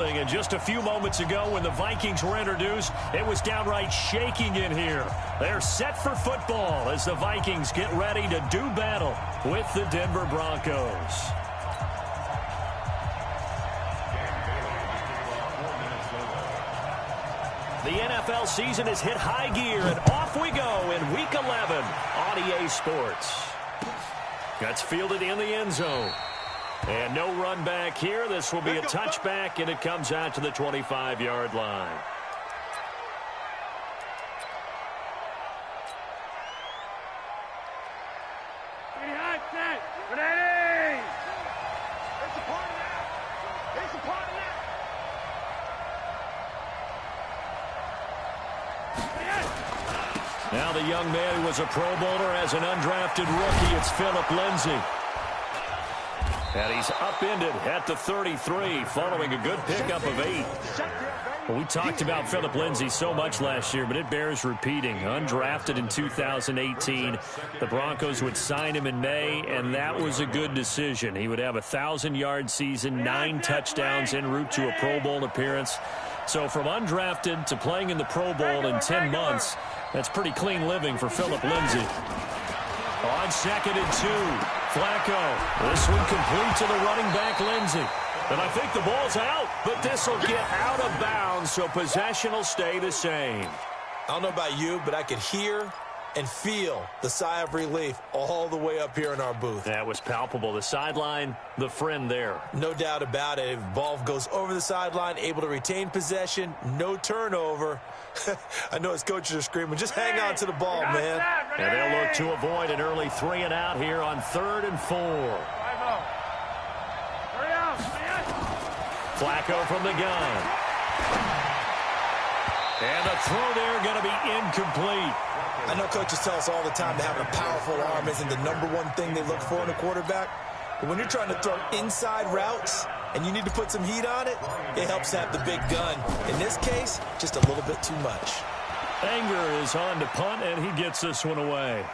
And just a few moments ago when the Vikings were introduced, it was downright shaking in here. They're set for football as the Vikings get ready to do battle with the Denver Broncos. The NFL season has hit high gear, and off we go in Week 11 on EA Sports. That's fielded in the end zone. And no run back here. This will be a touchback, and it comes out to the 25-yard line. Now the young man who was a Pro Bowler as an undrafted rookie, it's Phillip Lindsay. And he's upended at the 33 following a good pickup of 8. Well, we talked about Phillip Lindsay so much last year, but it bears repeating. Undrafted in 2018. The Broncos would sign him in May, and that was a good decision. He would have a 1,000-yard season, 9 touchdowns en route to a Pro Bowl appearance. So from undrafted to playing in the Pro Bowl in 10 months, that's pretty clean living for Phillip Lindsay. On 2nd and 2, Flacco. This one complete to the running back, Lindsay. And I think the ball's out, but this will get out of bounds, so possession will stay the same. I don't know about you, but I could hear and feel the sigh of relief all the way up here in our booth. That was palpable. The sideline, the friend there. No doubt about it. If the ball goes over the sideline, able to retain possession, no turnover. I know his coaches are screaming, just hang on to the ball, man. And they'll look to avoid an early 3 and out here on 3rd and 4. Flacco from the gun. And the throw there going to be incomplete. I know coaches tell us all the time that having a powerful arm isn't the #1 thing they look for in a quarterback. But when you're trying to throw inside routes and you need to put some heat on it, it helps to have the big gun. In this case, just a little bit too much. Anger is on to punt, and he gets this one away.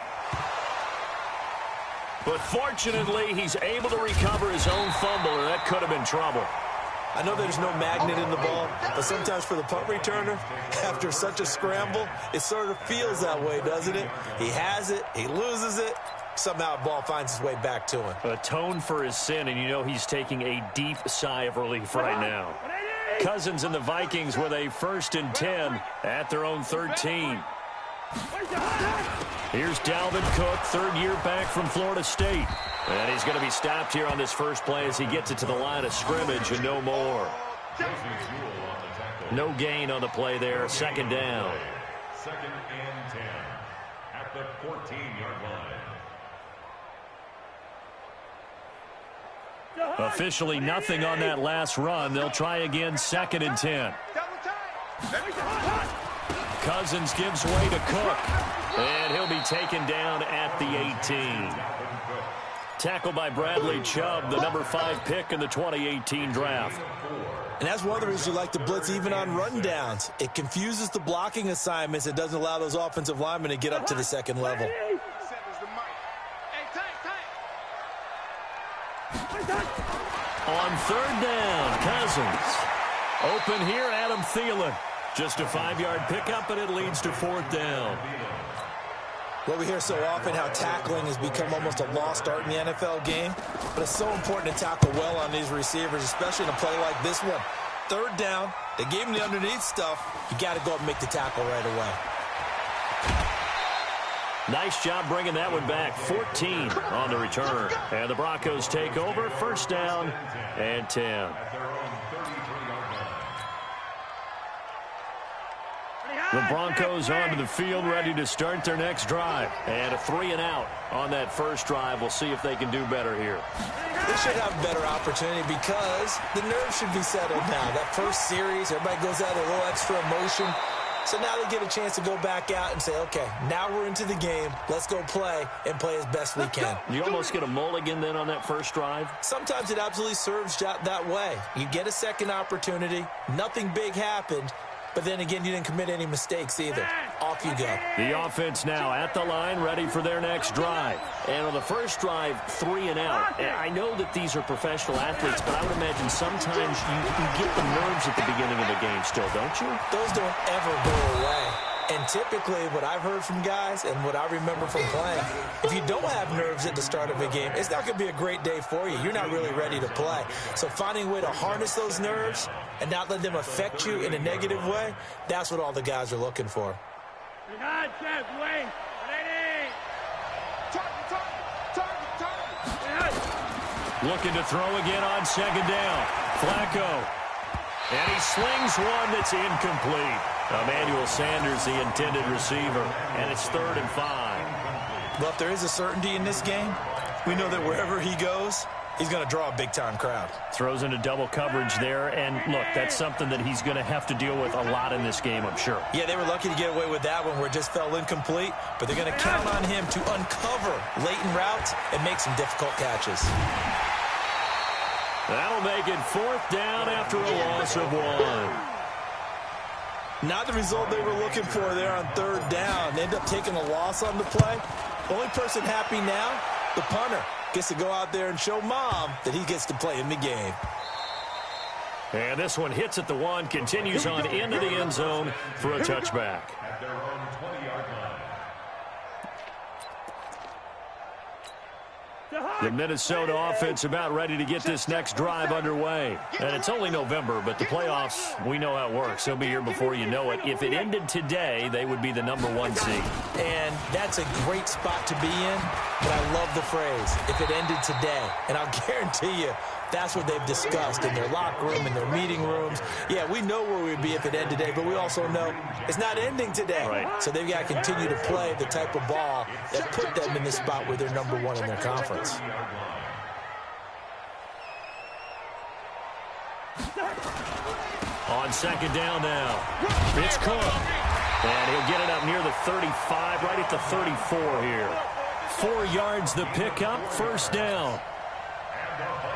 But fortunately, he's able to recover his own fumble, or that could have been trouble. I know there's no magnet in the ball, but sometimes for the punt returner, after such a scramble, it sort of feels that way, doesn't it? He has it, he loses it, somehow the ball finds its way back to him. Atone for his sin, and you know he's taking a deep sigh of relief right now. Cousins and the Vikings with a 1st and 10 at their own 13. Here's Dalvin Cook, 3rd year back from Florida State. And he's going to be stopped here on this first play as he gets it to the line of scrimmage and no more. No gain on the play there. 2nd down. 2nd and 10 at the 14-yard line. Officially nothing on that last run. They'll try again 2nd and 10. Cousins gives way to Cook. And he'll be taken down at the 18. Tackled by Bradley Chubb, the number 5 pick in the 2018 draft. And that's one of the reasons you like to blitz even on rundowns. It confuses the blocking assignments. It doesn't allow those offensive linemen to get up to the 2nd level. On 3rd down, Cousins. Open here, Adam Thielen. Just a 5-yard pickup, and it leads to 4th down. Well, we hear so often how tackling has become almost a lost art in the NFL game, but it's so important to tackle well on these receivers, especially in a play like this one. 3rd down, they gave him the underneath stuff. You got to go up and make the tackle right away. Nice job bringing that one back. 14 on the return. And the Broncos take over. 1st down and 10. The Broncos onto the field, ready to start their next drive. And a 3 and out on that first drive. We'll see if they can do better here. They should have a better opportunity because the nerves should be settled now. That first series, everybody goes out with a little extra emotion. So now they get a chance to go back out and say, okay, now we're into the game. Let's go play and play as best we can. You almost get a mulligan then on that first drive? Sometimes it absolutely serves that way. You get a second opportunity. Nothing big happened. but then again, you didn't commit any mistakes either. Off you go. The offense now at the line, ready for their next drive. And on the first drive, 3 and out. I know that these are professional athletes, but I would imagine sometimes you get the nerves at the beginning of the game still, don't you? Those don't ever go away. And typically, what I've heard from guys and what I remember from playing, if you don't have nerves at the start of a game, it's not going to be a great day for you. You're not really ready to play. So finding a way to harness those nerves and not let them affect you in a negative way, that's what all the guys are looking for. Looking to throw again on second down. Flacco. And he slings one that's incomplete. Emmanuel Sanders, the intended receiver. And it's 3rd and 5. Well, if there is a certainty in this game, we know that wherever he goes, he's going to draw a big-time crowd. Throws into double coverage there. And, look, that's something that he's going to have to deal with a lot in this game, I'm sure. Yeah, they were lucky to get away with that one where it just fell incomplete. But they're going to count on him to uncover latent routes and make some difficult catches. That'll make it 4th down after a loss of 1. Not the result they were looking for there on 3rd down. They end up taking a loss on the play. Only person happy now, the punter, gets to go out there and show mom that he gets to play in the game. And this one hits at the 1, continues on into the end zone for a touchback. At their own 20-yard line. The Minnesota offense about ready to get this next drive underway. And it's only November, but the playoffs, we know how it works. They'll be here before you know it. If it ended today, they would be the #1 seed. And that's a great spot to be in, but I love the phrase, if it ended today. And I'll guarantee you, that's what they've discussed in their locker room, in their meeting rooms. Yeah, we know where we'd be if it ended today, but we also know it's not ending today. Right. So they've got to continue to play the type of ball that put them in the spot where they're #1 in their conference. On second down now, it's Cook. And he'll get it up near the 35, right at the 34 here. 4 yards the pickup, 1st down.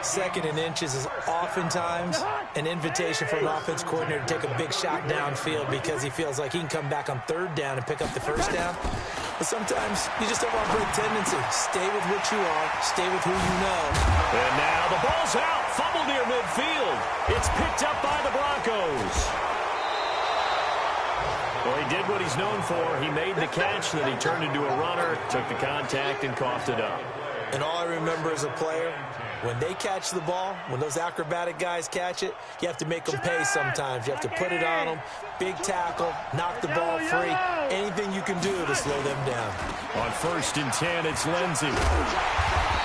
2nd and inches is oftentimes an invitation for an offense coordinator to take a big shot downfield because he feels like he can come back on 3rd down and pick up the 1st down. But sometimes you just don't want to break tendency. Stay with what you are. Stay with who you know. And now the ball's out. Fumble near midfield. It's picked up by the Broncos. Well, he did what he's known for. He made the catch, then he turned into a runner, took the contact, and coughed it up. And all I remember as a player, when they catch the ball, when those acrobatic guys catch it, you have to make them pay sometimes. You have to put it on them, big tackle, knock the ball free, anything you can do to slow them down. On 1st and 10, it's Lindsey.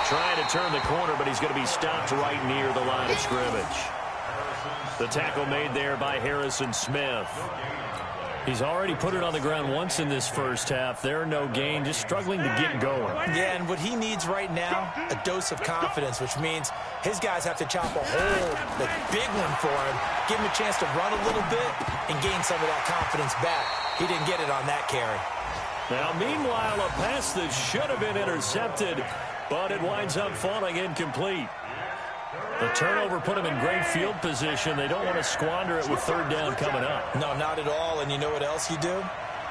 Trying to turn the corner, but he's going to be stopped right near the line of scrimmage. The tackle made there by Harrison Smith. He's already put it on the ground once in this first half. There, no gain, just struggling to get going. Yeah, and what he needs right now, a dose of confidence, which means his guys have to chop a hole, the big one for him, give him a chance to run a little bit and gain some of that confidence back. He didn't get it on that carry. Now, meanwhile, a pass that should have been intercepted, but it winds up falling incomplete. The turnover put him in great field position. They don't want to squander it with 3rd down coming up. No, not at all. And you know what else you do?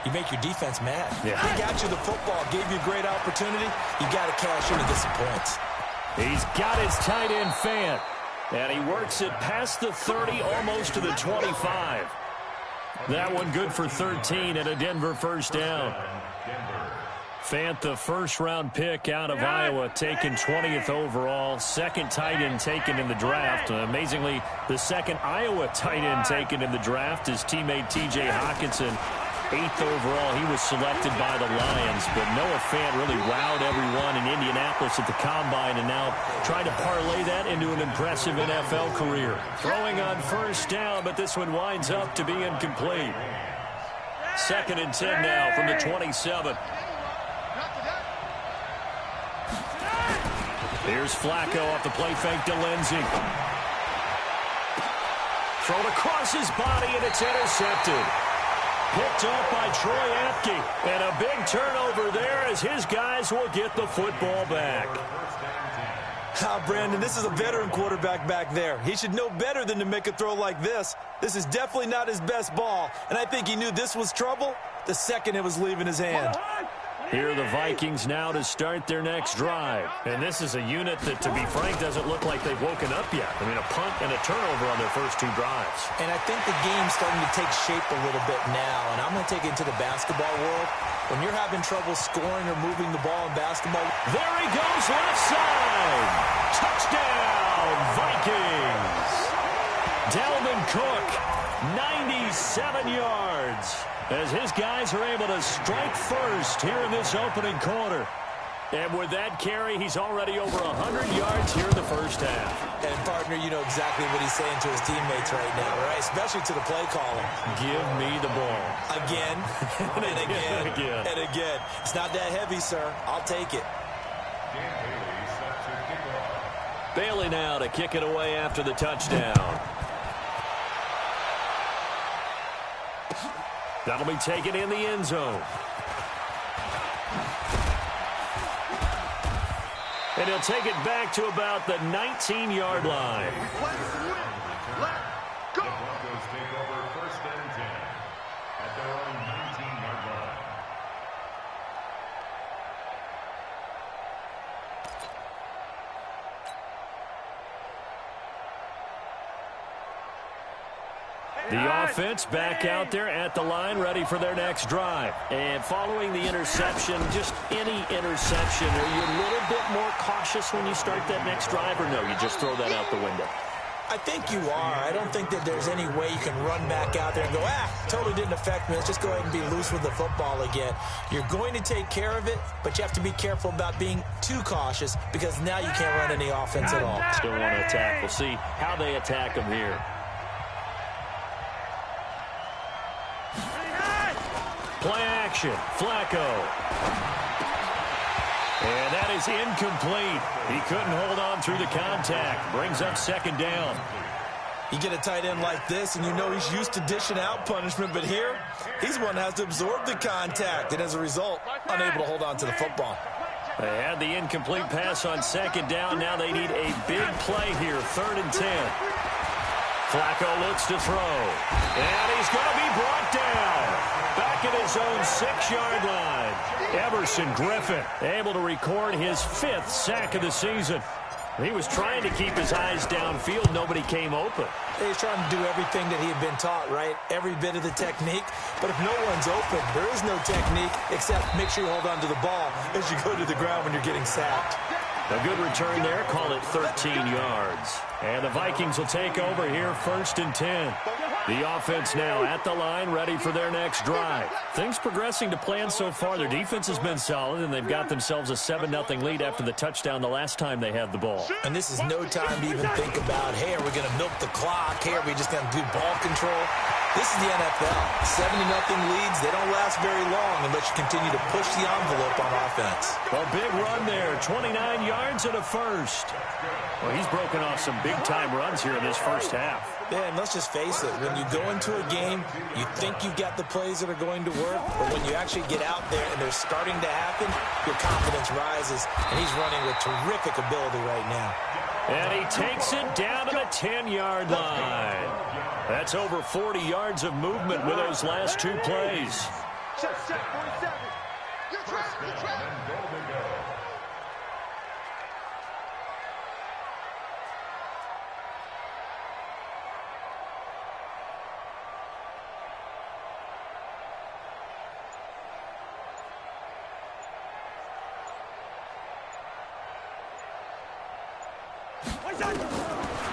You make your defense mad. Yeah. He got you the football, gave you a great opportunity. You got to cash in and get some points. He's got his tight end Fant. And he works it past the 30, almost to the 25. That one good for 13 and a Denver 1st down. Fant, the 1st-round pick out of Iowa, taken 20th overall. 2nd tight end taken in the draft. Amazingly, the 2nd Iowa tight end taken in the draft is teammate T.J. Hockenson. 8th overall, he was selected by the Lions. But Noah Fant really wowed everyone in Indianapolis at the Combine and now trying to parlay that into an impressive NFL career. Throwing on 1st down, but this one winds up to be incomplete. 2nd and 10 now from the 27. Here's Flacco off the play fake to Lindsey. Thrown across his body, and it's intercepted. Picked up by Troy Apke. And a big turnover there as his guys will get the football back. Brandon, this is a veteran quarterback back there. He should know better than to make a throw like this. This is definitely not his best ball, and I think he knew this was trouble the second it was leaving his hand. Here are the Vikings now to start their next drive. And this is a unit that, to be frank, doesn't look like they've woken up yet. I mean, a punt and a turnover on their first two drives. And I think the game's starting to take shape a little bit now, and I'm going to take it to the basketball world. When you're having trouble scoring or moving the ball in basketball. There he goes, left side. Touchdown, Vikings. Dalvin Cook, 97 yards. As his guys are able to strike first here in this opening quarter. And with that carry, he's already over 100 yards here in the first half. And, partner, you know exactly what he's saying to his teammates right now, right? Especially to the play caller. Give me the ball. Again, and again, and again. It's not that heavy, sir. I'll take it. Bailey now to kick it away after the touchdown. That'll be taken in the end zone. And he'll take it back to about the 19-yard line. The Broncos take over 1st and 10 at their own 19-yard line. The offense back out there at the line, ready for their next drive. And following the interception, just any interception, are you a little bit more cautious when you start that next drive, or no, you just throw that out the window? I think you are. I don't think that there's any way you can run back out there and go, totally didn't affect me. Let's just go ahead and be loose with the football again. You're going to take care of it, but you have to be careful about being too cautious because now you can't run any offense at all. Still want to attack. We'll see how they attack them here. Play action, Flacco. And that is incomplete. He couldn't hold on through the contact. Brings up 2nd down. You get a tight end like this, and you know he's used to dishing out punishment, but here, he's the one that has to absorb the contact, and as a result, unable to hold on to the football. They had the incomplete pass on 2nd down. Now they need a big play here, 3rd and 10. Flacco looks to throw, and he's going to be brought down. Back at his own 6-yard line. Everson Griffin able to record his 5th sack of the season. He was trying to keep his eyes downfield. Nobody came open. He's trying to do everything that he had been taught, right? Every bit of the technique. But if no one's open, there is no technique except make sure you hold on to the ball as you go to the ground when you're getting sacked. A good return there. Call it 13 yards. And the Vikings will take over here, 1st and 10. The offense now at the line, ready for their next drive. Things progressing to plan so far. Their defense has been solid, and they've got themselves a 7-0 lead after the touchdown the last time they had the ball. And this is no time to even think about, hey, are we going to milk the clock? Hey, are we just going to do ball control? This is the NFL. 7-0 leads, they don't last very long unless you continue to push the envelope on offense. A big run there, 29 yards and a first. Well, he's broken off some big-time runs here in this first half. Yeah, and let's just face it. When you go into a game, you think you've got the plays that are going to work, but when you actually get out there and they're starting to happen, your confidence rises, and he's running with terrific ability right now. And he takes it down to the 10-yard line. That's over 40 yards of movement with those last 2 plays. Check, 47. You're trapped.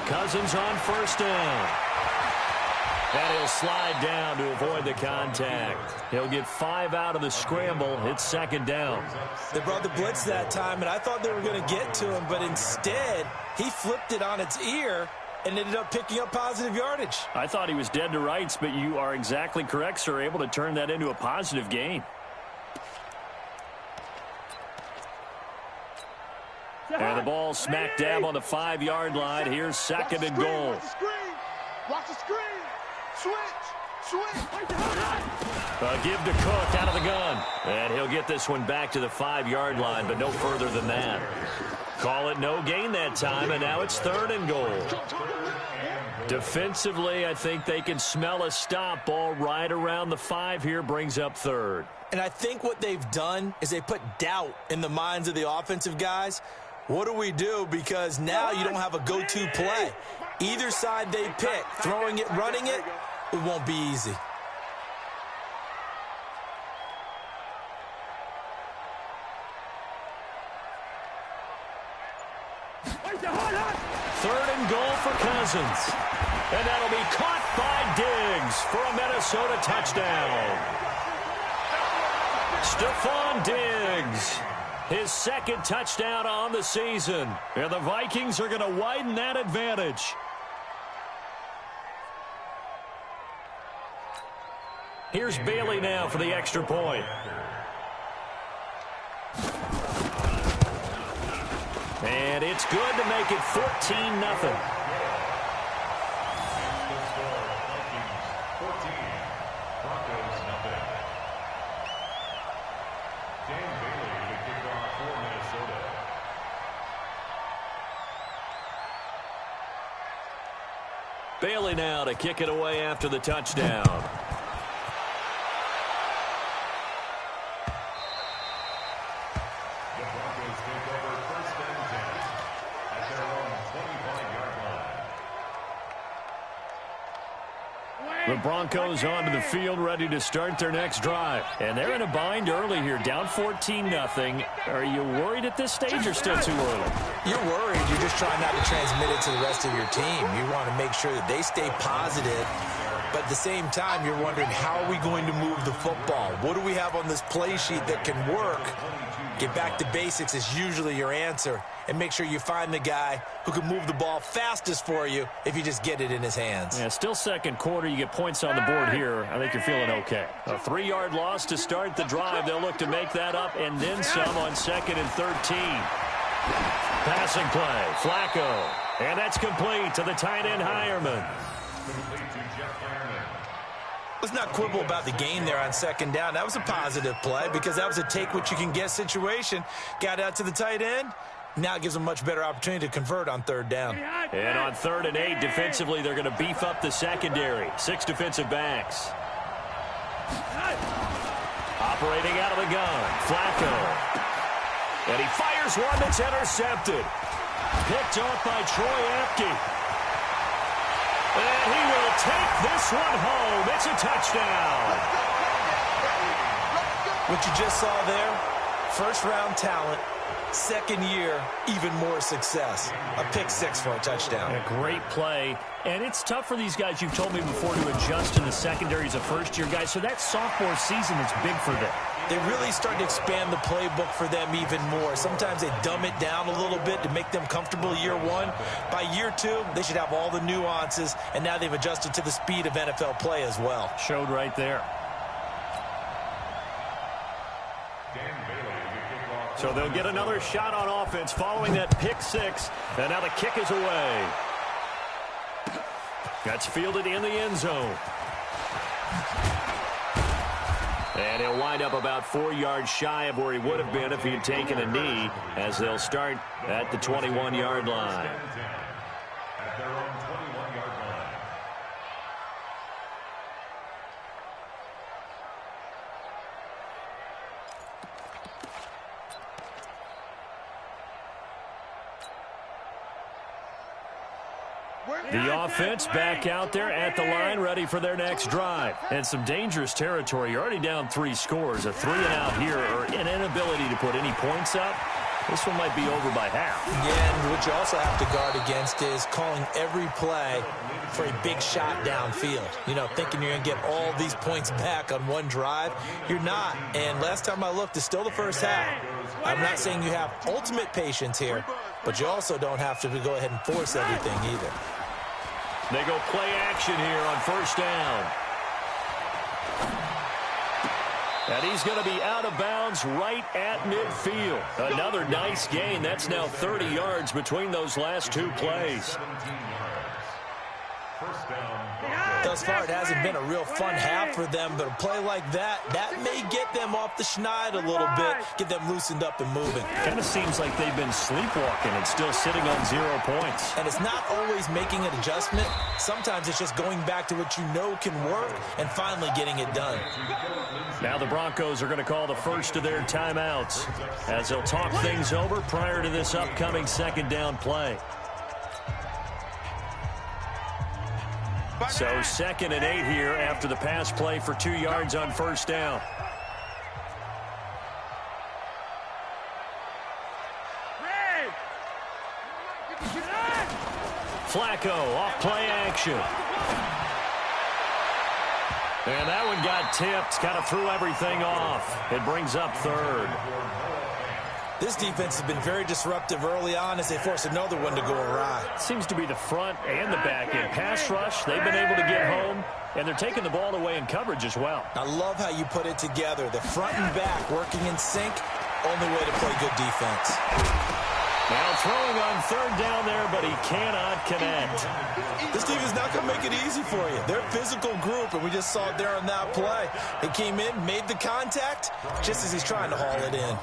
Cousins on 1st down. And he'll slide down to avoid the contact. He'll get 5 out of the scramble. It's 2nd down. They brought the blitz that time, and I thought they were going to get to him, but instead, he flipped it on its ear and ended up picking up positive yardage. I thought he was dead to rights, but you are exactly correct, sir. Able to turn that into a positive gain. And the ball smack dab on the 5-yard line. Here's 2nd and goal. Watch the screen. Switch. Give to Cook out of the gun. And he'll get this one back to the 5-yard line, but no further than that. Call it no gain that time, and now it's 3rd and goal. Defensively, I think they can smell a stop. Ball right around the 5 here, brings up 3rd. And I think what they've done is they put doubt in the minds of the offensive guys. What do we do? Because now you don't have a go-to play. Either side they pick, throwing it, running it, it won't be easy. Third and goal for Cousins. And that'll be caught by Diggs for a Minnesota touchdown. Stephon Diggs, his 2nd touchdown on the season. And the Vikings are going to widen that advantage. Here's Bailey now for the extra point. And it's good to make it 14-0. Bailey now to kick it away after the touchdown. The Broncos onto the field, ready to start their next drive. And they're in a bind early here, down 14-0. Are you worried at this stage or still too early? You're worried. You're just trying not to transmit it to the rest of your team. You want to make sure that they stay positive. But at the same time, you're wondering, how are we going to move the football? What do we have on this play sheet that can work? Get back to basics is usually your answer. And make sure you find the guy who can move the ball fastest for you if you just get it in his hands. Yeah, still 2nd quarter. You get points on the board here. I think you're feeling okay. A 3-yard loss to start the drive. They'll look to make that up and then some on 2nd and 13. Passing play. Flacco. And that's complete to the tight end, Hireman. Let's not quibble about the gain there on 2nd down. That was a positive play because that was a take-what-you-can-get situation. Got out to the tight end. Now it gives them a much better opportunity to convert on 3rd down. And on 3rd and 8, defensively, they're going to beef up the secondary. 6 defensive backs. Operating out of the gun, Flacco. And he fires one that's intercepted. Picked off by Troy Apke. And he will take this one home. It's a touchdown. What you just saw there, first-round talent. 2nd year, even more success. A pick 6 for a touchdown. A great play. And it's tough for these guys, you've told me before, to adjust in the secondary as a first-year guy. So that sophomore season is big for them. They really start to expand the playbook for them even more. Sometimes they dumb it down a little bit to make them comfortable year 1. By year 2, they should have all the nuances, and now they've adjusted to the speed of NFL play as well. Showed right there. So they'll get another shot on offense following that pick 6. And now the kick is away. That's fielded in the end zone. And he'll wind up about 4 yards shy of where he would have been if he had taken a knee, as they'll start at the 21-yard line. At their own 21-yard line. The offense back out there at the line, ready for their next drive. And some dangerous territory. You're already down 3 scores. A 3-and-out here, or an inability to put any points up. This one might be over by half. Yeah, and what you also have to guard against is calling every play for a big shot downfield. You know, thinking you're going to get all these points back on one drive. You're not. And last time I looked, it's still the first half. I'm not saying you have ultimate patience here, but you also don't have to go ahead and force everything either. They go play action here on 1st down. And he's going to be out of bounds right at midfield. Another nice gain. That's now 30 yards between those last 2 plays. First down. Thus far, it hasn't been a real fun half for them, but a play like that may get them off the schneid a little bit, get them loosened up and moving. Kind of seems like they've been sleepwalking and still sitting on 0 points. And it's not always making an adjustment. Sometimes it's just going back to what you know can work and finally getting it done. Now the Broncos are going to call the first of their timeouts as they'll talk things over prior to this upcoming second down play. So 2nd and 8 here after the pass play for 2 yards on first down. Flacco off play action. And that one got tipped, kind of threw everything off. It brings up 3rd. This defense has been very disruptive early on as they force another one to go awry. Seems to be the front and the back end. Pass rush, they've been able to get home, and they're taking the ball away in coverage as well. I love how you put it together. The front and back working in sync, only way to play good defense. Now throwing on 3rd down there, but he cannot connect. This team is not going to make it easy for you. They're a physical group, and we just saw it there on that play. He came in, made the contact, just as he's trying to haul it in.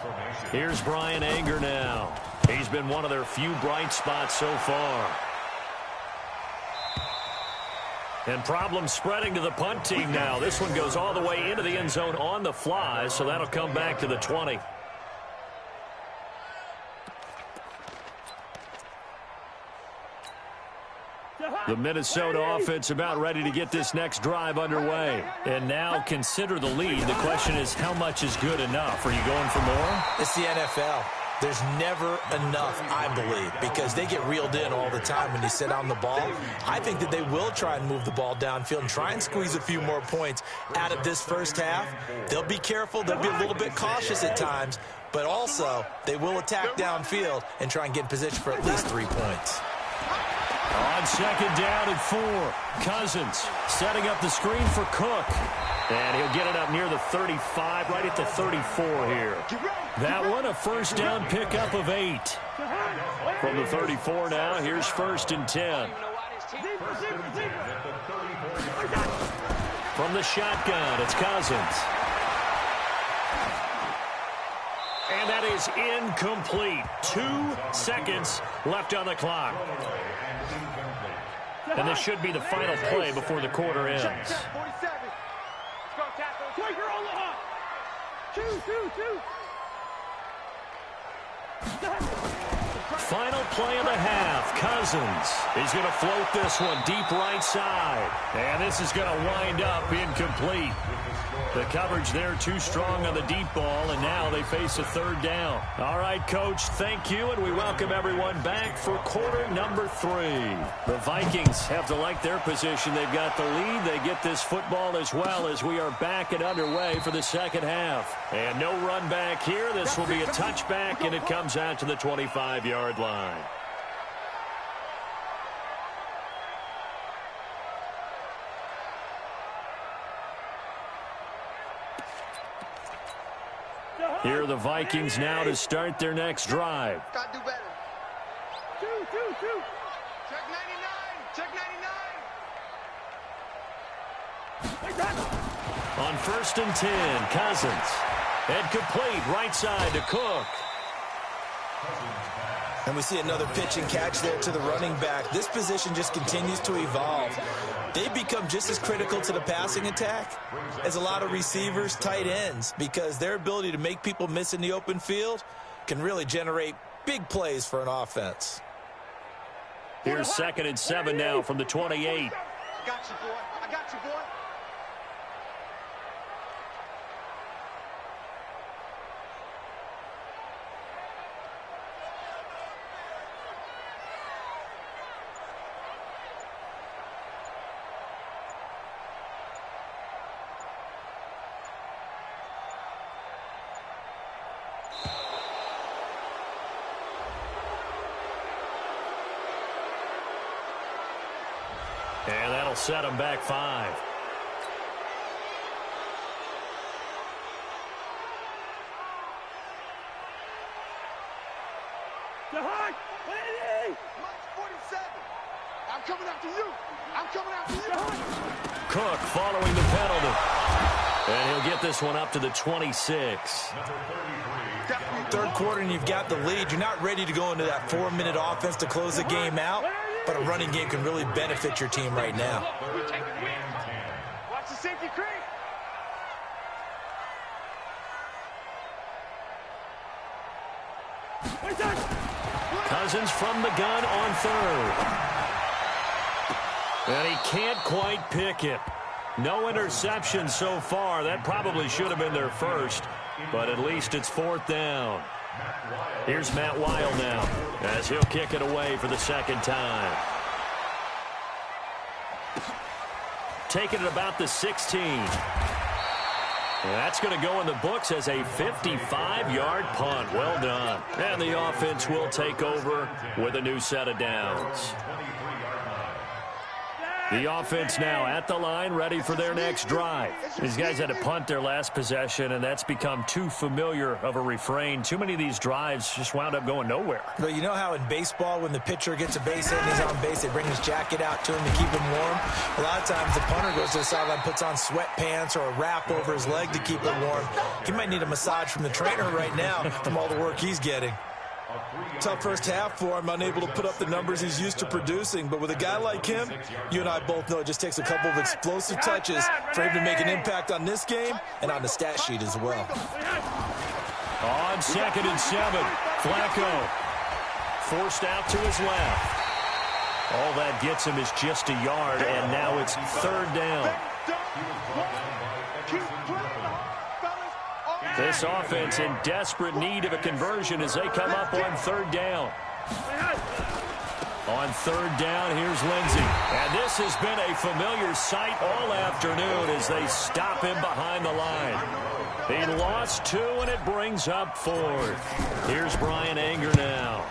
Here's Brian Anger now. He's been one of their few bright spots so far. And problems spreading to the punt team now. This one goes all the way into the end zone on the fly, so that'll come back to the 20. The Minnesota offense about ready to get this next drive underway. And now consider the lead. The question is, how much is good enough? Are you going for more? It's the NFL. There's never enough, I believe, because they get reeled in all the time when you sit on the ball. I think that they will try and move the ball downfield and try and squeeze a few more points out of this first half. They'll be careful. They'll be a little bit cautious at times, but also they will attack downfield and try and get in position for at least 3 points. On 2nd down and 4, Cousins setting up the screen for Cook. And he'll get it up near the 35, right at the 34 here. That one, a first down pickup of 8. From the 34 now, here's 1st and 10. From the shotgun, it's Cousins. And that is incomplete. 2 seconds left on the clock. And this should be the final play before the quarter ends. Final play of the half. Cousins is going to float this one deep right side. And this is going to wind up incomplete. The coverage there too strong on the deep ball, and now they face a 3rd down. All right, Coach, thank you, and we welcome everyone back for quarter number 3. The Vikings have to like their position. They've got the lead. They get this football as well as we are back and underway for the second half. And no run back here. This will be a touchback, and it comes out to the 25-yard line. Here are the Vikings now to start their next drive. Got to do better. Two. Check 99. Check 99. On 1st and 10, Cousins. And complete right side to Cook. And we see another pitch and catch there to the running back. This position just continues to evolve. They become just as critical to the passing attack as a lot of receivers, tight ends, because their ability to make people miss in the open field can really generate big plays for an offense. Here's 2nd and 7 now from the 28. I got you, boy. I got you, boy. And that'll set them back 5. March 47. I'm coming after you. I'm coming after you. Cook following the penalty. And he'll get this one up to the 26. Third quarter and you've got the lead. You're not ready to go into that 4-minute offense to close the game out, but a running game can really benefit your team right now. Watch the safety creep. Cousins from the gun on third. And he can't quite pick it. No interception so far. That probably should have been their first, but at least it's fourth down. Here's Matt Weil now as he'll kick it away for the second time. Taking it about the 16. And that's going to go in the books as a 55-yard punt. Well done. And the offense will take over with a new set of downs. The offense now at the line, ready for their next drive. These guys had to punt their last possession, and that's become too familiar of a refrain. Too many of these drives just wound up going nowhere. But you know how in baseball, when the pitcher gets a base hit and he's on base, they bring his jacket out to him to keep him warm? A lot of times the punter goes to the sideline, puts on sweatpants or a wrap over his leg to keep it warm. He might need a massage from the trainer right now from all the work he's getting. Tough first half for him, unable to put up the numbers he's used to producing. But with a guy like him, you and I both know it just takes a couple of explosive touches for him to make an impact on this game and on the stat sheet as well. On 2nd and 7, Flacco forced out to his left. All that gets him is just a yard, and now it's third down. This offense in desperate need of a conversion as they come up on third down. On third down, here's Lindsey. And this has been a familiar sight all afternoon as they stop him behind the line. He lost 2, and it brings up 4th. Here's Brian Anger now.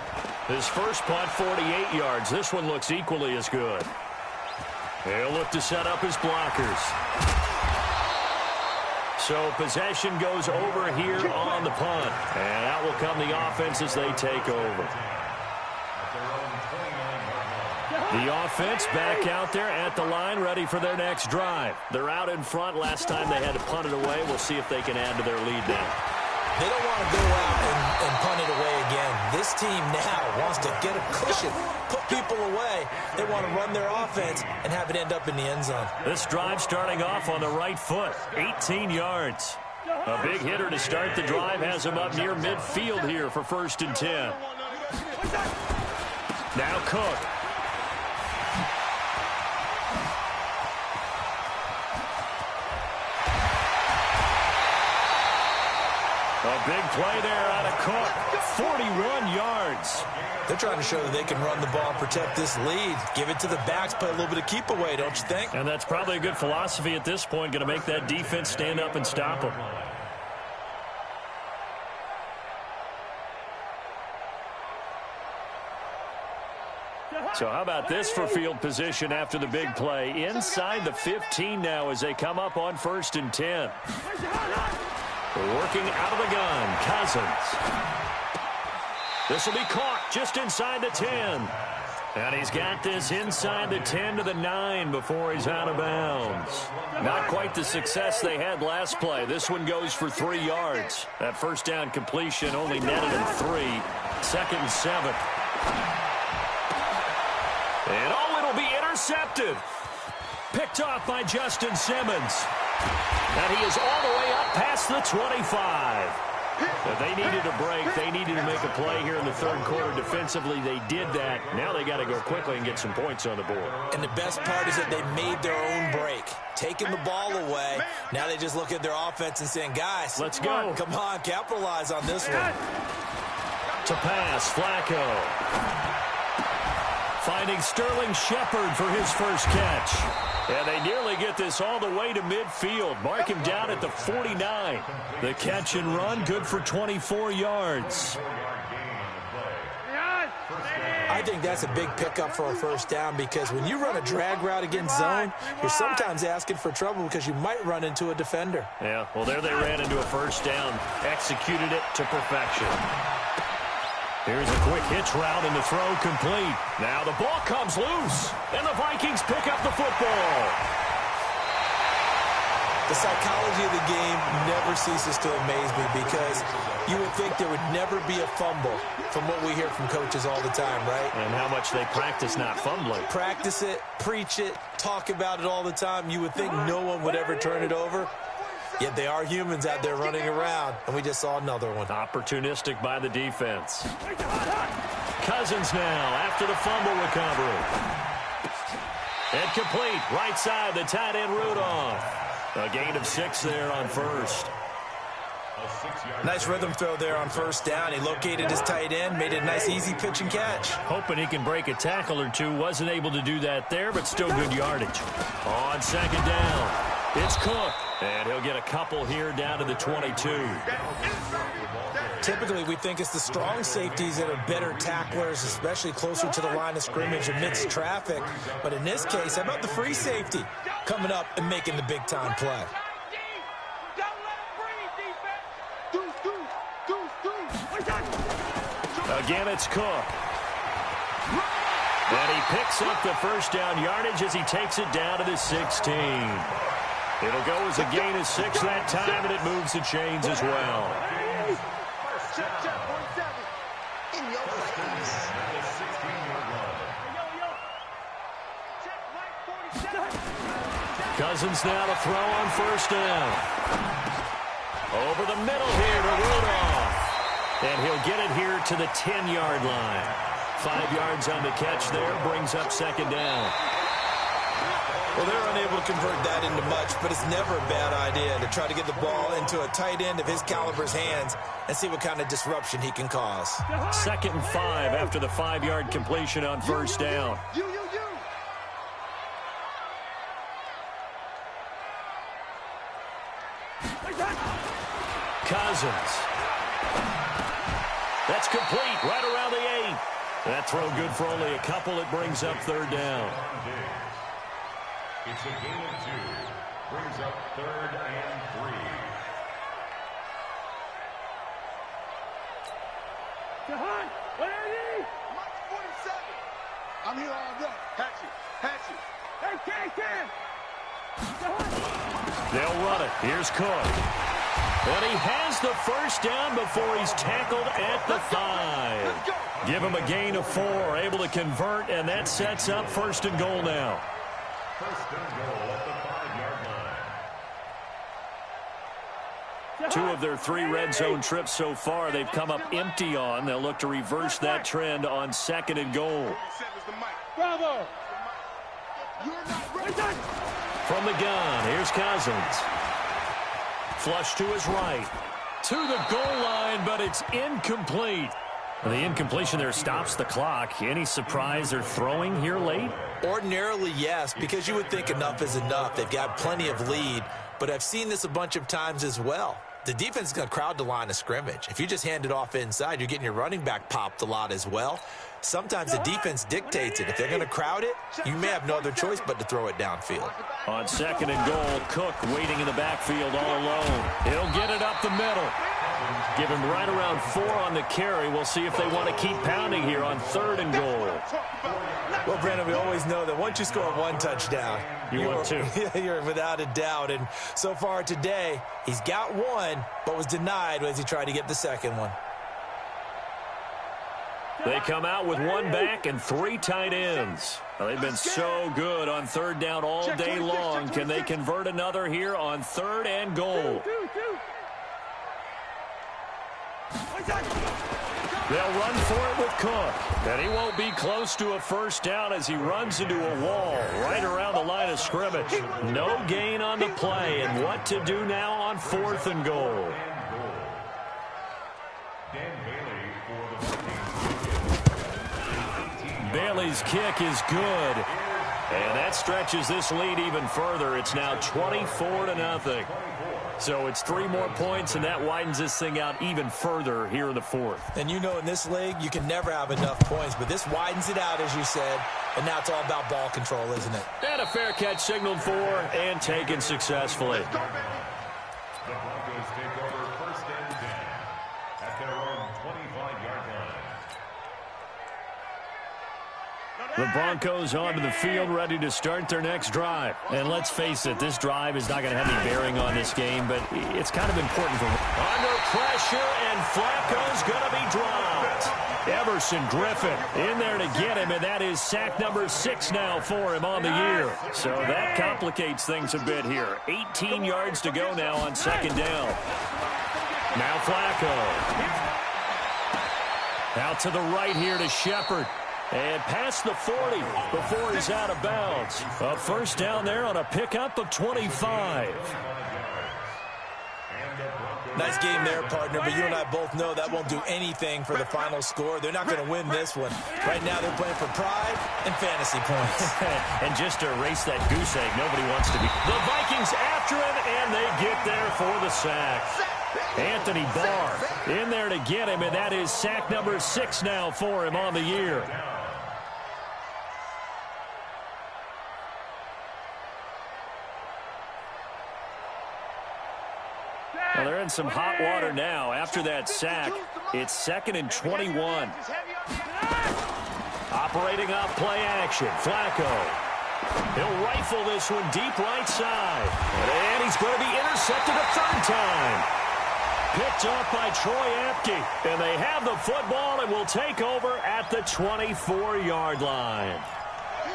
His first punt, 48 yards. This one looks equally as good. He'll look to set up his blockers. So possession goes over here on the punt. And out will come the offense as they take over. The offense back out there at the line, ready for their next drive. They're out in front. Last time they had to punt it away. We'll see if they can add to their lead now. They don't want to go out and punt it away again. This team now wants to get a cushion, put people away. They want to run their offense and have it end up in the end zone. This drive starting off on the right foot, 18 yards. A big hitter to start the drive has him up near midfield here for 1st and 10. Now Cook. A big play there out of Cook. 41 yards. They're trying to show that they can run the ball and protect this lead. Give it to the backs, play a little bit of keep away, don't you think? And that's probably a good philosophy at this point, going to make that defense stand up and stop them. So how about this for field position after the big play? Inside the 15 now as they come up on 1st and 10. Working out of the gun, Cousins. This will be caught just inside the 10. And he's got this inside the 10 to the 9 before he's out of bounds. Not quite the success they had last play. This one goes for 3 yards. That first down completion only netted him 3. 2nd and 7. And it'll be intercepted. Picked off by Justin Simmons. And he is all the way up past the 25. They needed a break. They needed to make a play here in the third quarter defensively. They did that. Now they got to go quickly and get some points on the board. And the best part is that they made their own break. Taking the ball away. Now they just look at their offense and saying, guys, let's go. Come on, capitalize on this one. To pass, Flacco. Finding Sterling Shepard for his first catch. And they nearly get this all the way to midfield. Mark him down at the 49. The catch and run, good for 24 yards. I think that's a big pickup for a first down because when you run a drag route against zone, you're sometimes asking for trouble because you might run into a defender. Yeah, well, there they ran into a first down. Executed it to perfection. Here's a quick hitch route and the throw complete. Now the ball comes loose, and the Vikings pick up the football. The psychology of the game never ceases to amaze me because you would think there would never be a fumble from what we hear from coaches all the time, right? And how much they practice not fumbling. Practice it, preach it, talk about it all the time. You would think no one would ever turn it over. Yet they are humans out there running around, and we just saw another one. Opportunistic by the defense. Cousins now after the fumble recovery. And complete, right side, the tight end Rudolph. A gain of 6 there on first. Nice rhythm throw there on first down. He located his tight end, made it a nice easy pitch and catch. Hoping he can break a tackle or two. Wasn't able to do that there, but still good yardage. On second down, it's Cook. And he'll get a couple here down to the 22. Typically, we think it's the strong safeties that are better tacklers, especially closer to the line of scrimmage amidst traffic. But in this case, how about the free safety coming up and making the big-time play? Again, it's Cook. And he picks up the first down yardage as he takes it down to the 16. It'll go as a gain of 6 that time, and it moves the chains as well. Cousins now to throw on first down. Over the middle here to Rudolph. And he'll get it here to the 10-yard line. 5 yards on the catch there, brings up second down. Well, they're unable to convert that into much, but it's never a bad idea to try to get the ball into a tight end of his caliber's hands and see what kind of disruption he can cause. 2nd and 5 after the 5-yard completion on first down. Cousins. That's complete right around the 8. That throw good for only a couple. It brings up third down. It's a gain of 2. Brings up 3rd and 3. Jahan, where are you? Mark 47. I'm here all day. Hatch it. Hatch it. Hey, Cam. They'll run it. Here's Cook. And he has the first down before he's tackled at the 5. Give him a gain of 4. Able to convert, and that sets up 1st and goal now. 1st and goal at the 5-yard line. 2 of their 3 red zone trips so far they've come up empty on. They'll look to reverse that trend on 2nd and goal. Bravo. From the gun, here's Cousins. Flush to his right. To the goal line, but it's incomplete. The incompletion there stops the clock. Any surprise they're throwing here late? Ordinarily, yes, because you would think enough is enough. They've got plenty of lead, but I've seen this a bunch of times as well. The defense is going to crowd the line of scrimmage. If you just hand it off inside, you're getting your running back popped a lot as well. Sometimes the defense dictates it. If they're going to crowd it, you may have no other choice but to throw it downfield. On 2nd and goal, Cook waiting in the backfield all alone. He'll get it up the middle. Give him right around 4 on the carry. We'll see if they want to keep pounding here on 3rd and goal. Well, Brandon, we always know that once you score 1 touchdown, you're without a doubt. And so far today, he's got 1, but was denied as he tried to get the 2nd one. They come out with 1 back and 3 tight ends. Well, they've been so good on 3rd down all day long. Can they convert another here on 3rd and goal? They'll run for it with Cook. And he won't be close to a first down as he runs into a wall right around the line of scrimmage. No gain on the play. And what to do now on 4th and goal? Bailey's kick is good. And that stretches this lead even further. It's now 24-0. So it's 3 more points, and that widens this thing out even further here in the 4th. And you know in this league, you can never have enough points, but this widens it out, as you said, and now it's all about ball control, isn't it? And a fair catch signaled for and taken successfully. The Broncos take over 1st and 10 at their own 25-yard line. The Broncos onto the field, ready to start their next drive. And let's face it, this drive is not going to have any bearing on this game, but it's kind of important for them. Under pressure, and Flacco's going to be dropped. Everson Griffin in there to get him, and that is sack number 6 now for him on the year. So that complicates things a bit here. 18 yards to go now on second down. Now Flacco. Out to the right here to Shepard. And past the 40 before he's out of bounds. A first down there on a pickup of 25. Nice game there, partner, but you and I both know that won't do anything for the final score. They're not going to win this one. Right now they're playing for pride and fantasy points. And just to erase that goose egg, nobody wants to be. The Vikings after him, and they get there for the sack. Anthony Barr in there to get him, and that is sack number 6 now for him on the year. Well, they're in some hot water now after that sack. It's 2nd and 21. Operating off play action. Flacco. He'll rifle this one deep right side. And he's going to be intercepted a third time. Picked off by Troy Apke. And they have the football and will take over at the 24-yard line.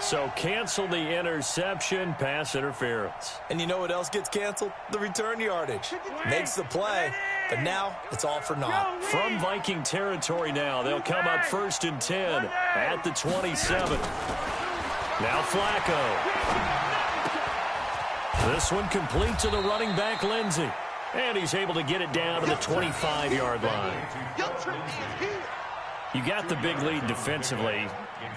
So cancel the interception, pass interference. And you know what else gets canceled? The return yardage. Makes the play, but now it's all for naught. From Viking territory now, they'll come up 1st and 10 at the 27. Now Flacco. This one complete to the running back, Lindsey. And he's able to get it down to the 25-yard line. You got the big lead defensively,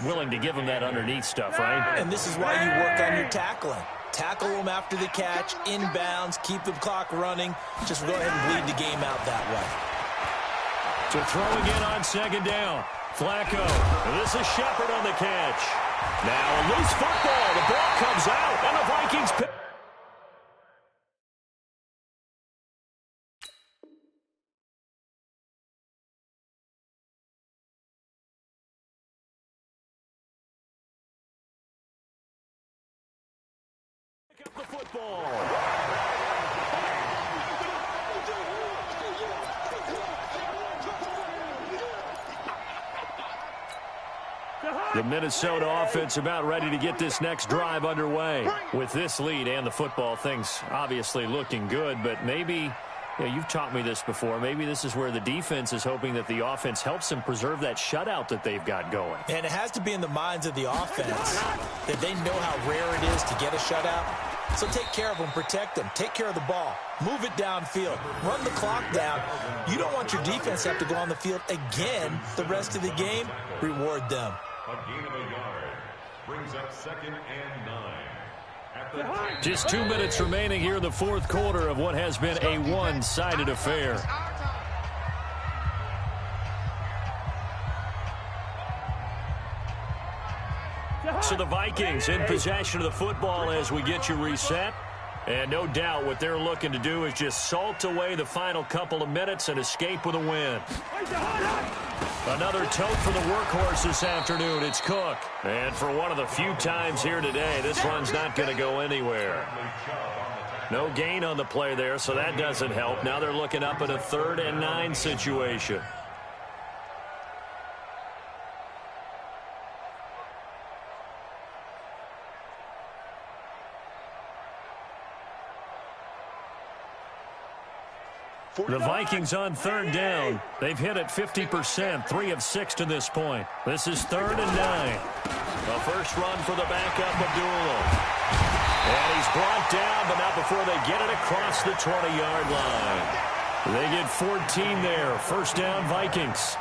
willing to give him that underneath stuff, right? And this is why you work on your tackling. Tackle them after the catch, inbounds, keep the clock running. Just go ahead and bleed the game out that way. To throw again on second down. Flacco. This is Shepard on the catch. Now a loose football. The ball comes out, and the Vikings pick. Up the football. The Minnesota offense about ready to get this next drive underway. With this lead and the football, things obviously looking good, but maybe, you've taught me this before, maybe this is where the defense is hoping that the offense helps them preserve that shutout that they've got going. And it has to be in the minds of the offense that they know how rare it is to get a shutout. So take care of them, protect them, take care of the ball, move it downfield, run the clock down. You don't want your defense to have to go on the field again the rest of the game. Reward them. A gain of a yard brings up 2nd and 9. Just 2 minutes remaining here in the fourth quarter of what has been a one-sided affair. So the Vikings in possession of the football as we get you reset. And no doubt what they're looking to do is just salt away the final couple of minutes and escape with a win. Another tote for the workhorse this afternoon. It's Cook. And for one of the few times here today, this run's not going to go anywhere. No gain on the play there, so that doesn't help. Now they're looking up at a 3rd and 9 situation. The Vikings on 3rd down. They've hit it 50%, 3 of 6 to this point. This is 3rd and 9. The first run for the backup, Abdullah. And he's brought down, but not before they get it across the 20-yard line. They get 14 there. First down, Vikings.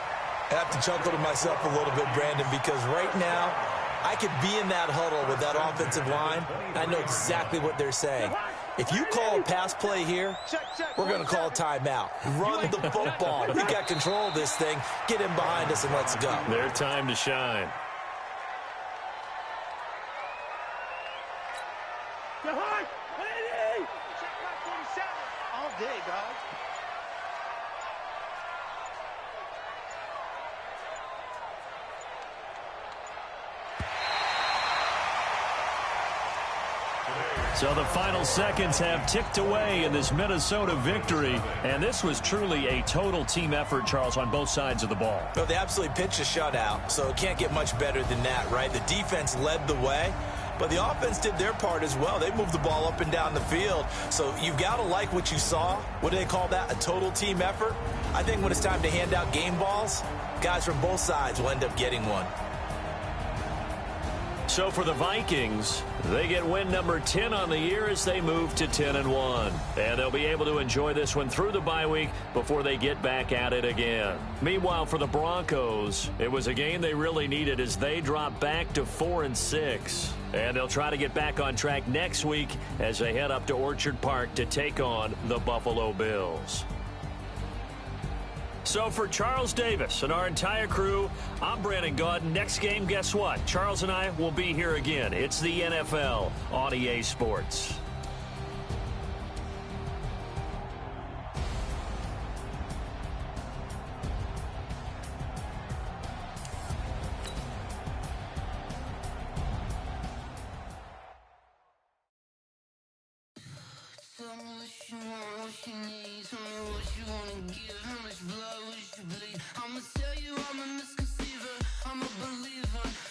I have to chuckle to myself a little bit, Brandon, because right now I could be in that huddle with that offensive line. I know exactly what they're saying. If you call a pass play here, we're going to call a timeout. Run the football. We got control of this thing. Get him behind us and let's go. Their time to shine. All day, dog. So the final seconds have ticked away in this Minnesota victory, and this was truly a total team effort, Charles, on both sides of the ball. Well, they absolutely pitched a shutout, so it can't get much better than that, right? The defense led the way, but the offense did their part as well. They moved the ball up and down the field, so you've got to like what you saw. What do they call that? A total team effort? I think when it's time to hand out game balls, guys from both sides will end up getting one. So for the Vikings, they get win number 10 on the year as they move to 10-1. And they'll be able to enjoy this one through the bye week before they get back at it again. Meanwhile, for the Broncos, it was a game they really needed as they drop back to 4-6. And they'll try to get back on track next week as they head up to Orchard Park to take on the Buffalo Bills. So for Charles Davis and our entire crew, I'm Brandon Gaudin. Next game, guess what? Charles and I will be here again. It's the NFL on EA Sports. Tell me what you want, what you need. Tell me what you wanna give. How much blood would you bleed? I'ma tell you I'm a misconceiver. I'm a believer.